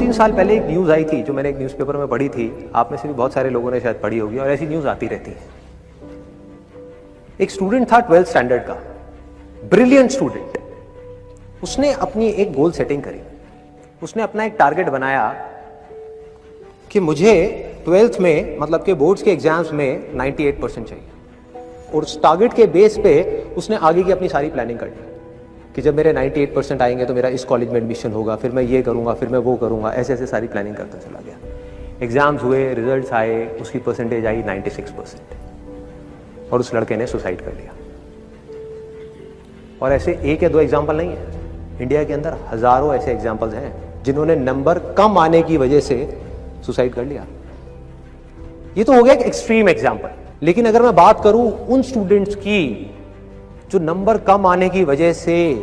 2-3 साल पहले एक न्यूज़ आई थी जो मैंने एक न्यूज़पेपर में पढ़ी थी, आप में से भी बहुत सारे लोगों ने शायद पढ़ी होगी और ऐसी न्यूज़ आती रहती है। एक स्टूडेंट था 12th स्टैंडर्ड का, ब्रिलियंट स्टूडेंट। उसने अपनी एक गोल सेटिंग करी, उसने अपना एक टारगेट बनाया कि मुझे 12th में मतलब के बोर्ड्स के एग्जाम्स में 98% चाहिए, और उस टारगेट के बेस पे उसने आगे की अपनी सारी प्लानिंग कर ली कि जब मेरे 98% आएंगे तो मेरा इस कॉलेज में एडमिशन होगा, फिर मैं ये करूंगा, फिर मैं वो करूंगा, ऐसे ऐसे सारी प्लानिंग करता चला गया। एग्जाम्स हुए, रिजल्ट्स आए, उसकी परसेंटेज आई 96% और उस लड़के ने सुसाइड कर लिया। और ऐसे एक या दो एग्जाम्पल नहीं है, इंडिया के अंदर हजारों ऐसे एग्जाम्पल्स हैं जिन्होंने नंबर कम आने की वजह से सुसाइड कर लिया। ये तो हो गया एक एक्सट्रीम एग्जाम्पल, लेकिन अगर मैं बात करूं उन स्टूडेंट्स की जो नंबर कम आने की वजह से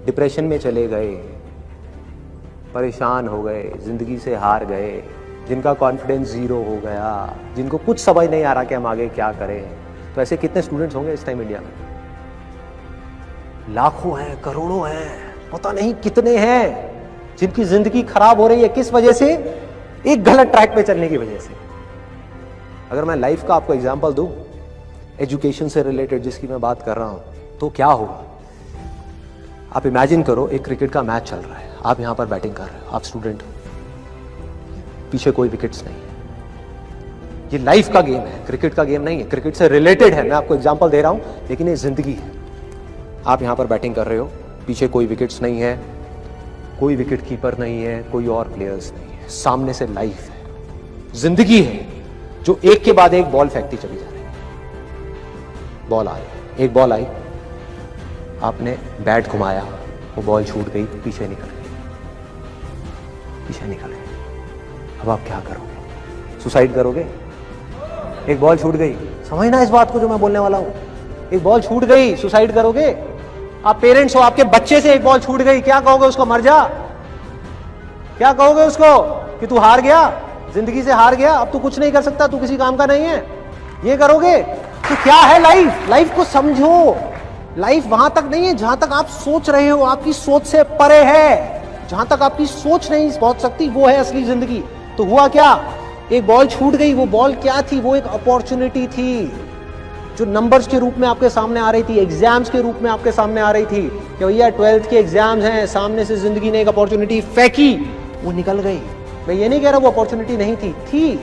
डिप्रेशन में चले गए, परेशान हो गए, जिंदगी से हार गए, जिनका कॉन्फिडेंस जीरो हो गया, जिनको कुछ समझ नहीं आ रहा कि हम आगे क्या करें, तो ऐसे कितने स्टूडेंट्स होंगे इस टाइम इंडिया में? लाखों हैं, करोड़ों हैं, पता नहीं कितने हैं जिनकी जिंदगी खराब हो रही है। किस वजह से? एक गलत ट्रैक पे चलने की वजह से। अगर मैं लाइफ का आपको एग्जांपल दूं, एजुकेशन से रिलेटेड जिसकी मैं बात कर रहा हूं, तो क्या होगा? आप इमेजिन करो एक क्रिकेट का मैच चल रहा है, आप यहां पर बैटिंग कर रहे हो, आप स्टूडेंट हो, पीछे कोई विकेट्स नहीं है। ये लाइफ का गेम है, क्रिकेट का गेम नहीं है, क्रिकेट से रिलेटेड है, मैं आपको एग्जांपल दे रहा हूं, लेकिन ये जिंदगी है। आप यहां पर बैटिंग कर रहे हो, पीछे कोई विकेट्स नहीं है, कोई विकेट कीपर नहीं है, कोई और प्लेयर्स नहीं है, सामने से लाइफ है, जिंदगी है जो एक के बाद एक बॉल फेंकती चली जा रही है। बॉल आई, एक बॉल आई, आपने बैट घुमाया, वो बॉल छूट गई, पीछे निकल गई, पीछे निकल गई। अब आप क्या करोगे? सुसाइड करोगे? एक बॉल छूट गई, समझना इस बात को जो मैं बोलने वाला हूं। एक बॉल छूट गई, सुसाइड करोगे? आप पेरेंट्स हो, आपके बच्चे से एक बॉल छूट गई, क्या कहोगे उसको? मर जा? क्या कहोगे उसको कि तू हार गया, जिंदगी से हार गया, अब तू कुछ नहीं कर सकता, तू किसी काम का नहीं है? ये करोगे? तो क्या है लाइफ? लाइफ को समझो। लाइफ वहां तक नहीं है जहां तक आप सोच रहे हो, आपकी सोच से परे है। जहां तक आपकी सोच नहीं पहुंच सकती वो है असली जिंदगी। तो हुआ क्या? एक बॉल छूट गई। वो बॉल क्या थी? वो एक अपॉर्चुनिटी थी जो नंबर्स के रूप में आपके सामने आ रही थी, एग्जाम्स के रूप में आपके सामने आ रही थी कि भैया 12th के एग्जाम्स हैं, सामने से जिंदगी ने एक अपॉर्चुनिटी फेंकी, वो निकल गई। मैं ये नहीं कह रहा वो अपॉर्चुनिटी नहीं थी,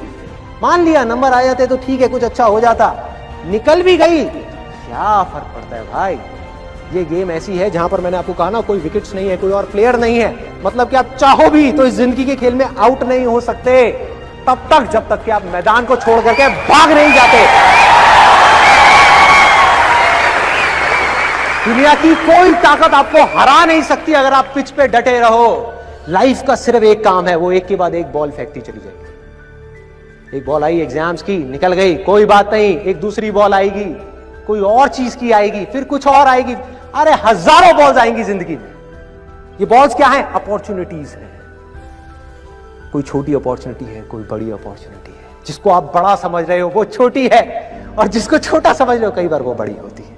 मान लिया नंबर आ जाते तो ठीक है, कुछ अच्छा हो जाता, निकल भी गई, क्या फर्क पड़ता है भाई? ये गेम ऐसी है जहां पर मैंने आपको कहा ना, कोई विकेट्स नहीं है, कोई और प्लेयर नहीं है, मतलब कि आप चाहो भी तो इस जिंदगी के खेल में आउट नहीं हो सकते तब तक जब तक कि आप मैदान को छोड़ करके भाग नहीं जाते। दुनिया की कोई ताकत आपको हरा नहीं सकती अगर आप पिच पे डटे रहो। लाइफ का सिर्फ एक काम है, वो एक के बाद एक बॉल फेंकती चली जाएगी। एक बॉल आई एग्जाम्स की, निकल गई, कोई बात नहीं, एक दूसरी बॉल आएगी, कोई और चीज की आएगी, फिर कुछ और आएगी, अरे हजारों बॉल्स आएंगी जिंदगी में। ये बॉल्स क्या है? अपॉर्चुनिटीज है। कोई छोटी अपॉर्चुनिटी है, कोई बड़ी अपॉर्चुनिटी है। जिसको आप बड़ा समझ रहे हो वो छोटी है, और जिसको छोटा समझ रहे हो कई बार वो बड़ी होती है।